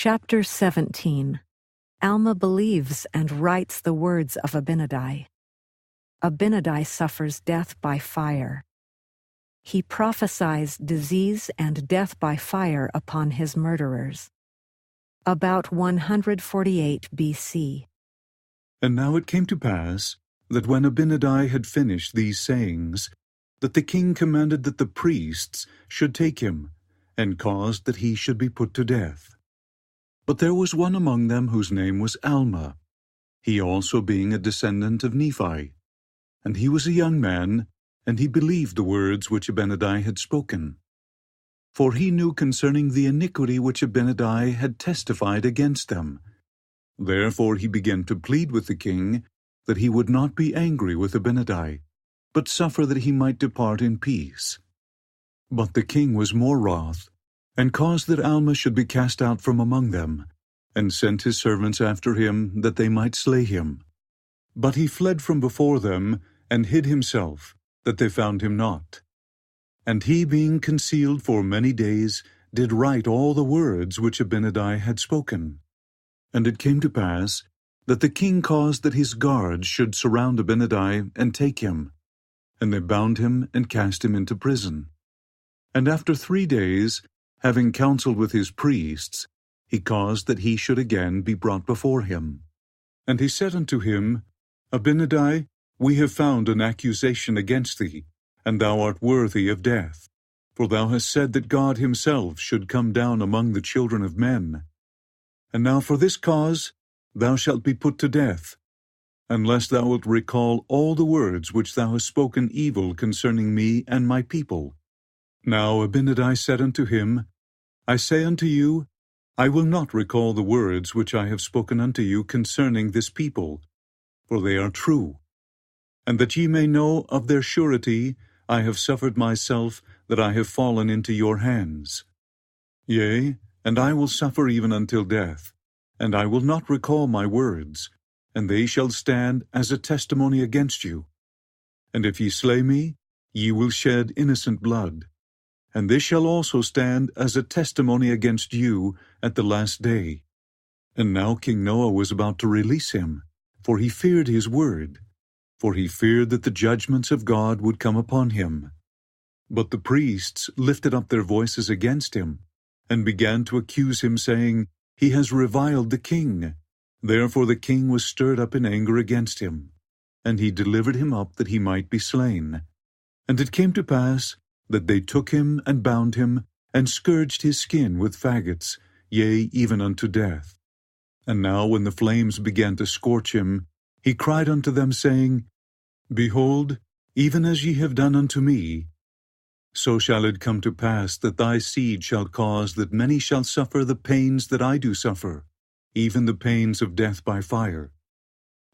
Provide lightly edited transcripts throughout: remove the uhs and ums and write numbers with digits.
Chapter 17. Alma believes and writes the words of Abinadi. Abinadi suffers death by fire. He prophesies disease and death by fire upon his murderers. About 148 BC. And now it came to pass that when Abinadi had finished these sayings, that the king commanded that the priests should take him, and caused that he should be put to death. But there was one among them whose name was Alma, he also being a descendant of Nephi. And he was a young man, and he believed the words which Abinadi had spoken. For he knew concerning the iniquity which Abinadi had testified against them. Therefore he began to plead with the king that he would not be angry with Abinadi, but suffer that he might depart in peace. But the king was more wroth, and caused that Alma should be cast out from among them, and sent his servants after him, that they might slay him. But he fled from before them, and hid himself, that they found him not. And he, being concealed for many days, did write all the words which Abinadi had spoken. And it came to pass that the king caused that his guards should surround Abinadi and take him. And they bound him and cast him into prison. And after 3 days, having counseled with his priests, he caused that he should again be brought before him. And he said unto him, Abinadi, we have found an accusation against thee, and thou art worthy of death. For thou hast said that God himself should come down among the children of men. And now for this cause thou shalt be put to death, unless thou wilt recall all the words which thou hast spoken evil concerning me and my people. Now Abinadi said unto him, I say unto you, I will not recall the words which I have spoken unto you concerning this people, for they are true. And that ye may know of their surety, I have suffered myself that I have fallen into your hands. Yea, and I will suffer even until death, and I will not recall my words, and they shall stand as a testimony against you. And if ye slay me, ye will shed innocent blood. And this shall also stand as a testimony against you at the last day. And now King Noah was about to release him, for he feared his word, for he feared that the judgments of God would come upon him. But the priests lifted up their voices against him, and began to accuse him, saying, He has reviled the king. Therefore the king was stirred up in anger against him, and he delivered him up that he might be slain. And it came to pass that they took him and bound him, and scourged his skin with faggots, yea, even unto death. And now when the flames began to scorch him, he cried unto them, saying, Behold, even as ye have done unto me, so shall it come to pass that thy seed shall cause that many shall suffer the pains that I do suffer, even the pains of death by fire.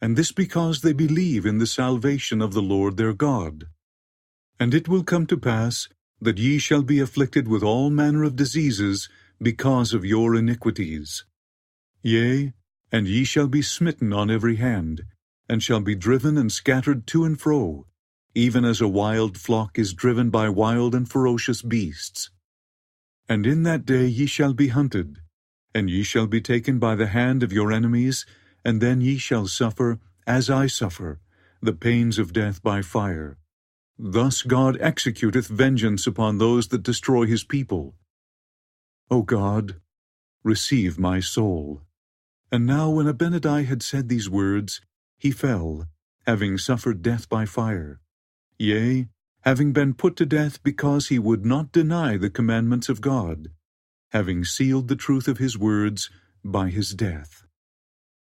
And this because they believe in the salvation of the Lord their God. And it will come to pass that ye shall be afflicted with all manner of diseases because of your iniquities. Yea, and ye shall be smitten on every hand, and shall be driven and scattered to and fro, even as a wild flock is driven by wild and ferocious beasts. And in that day ye shall be hunted, and ye shall be taken by the hand of your enemies, and then ye shall suffer, as I suffer, the pains of death by fire. Thus God executeth vengeance upon those that destroy his people. O God, receive my soul. And now when Abinadi had said these words, he fell, having suffered death by fire. Yea, having been put to death because he would not deny the commandments of God, having sealed the truth of his words by his death.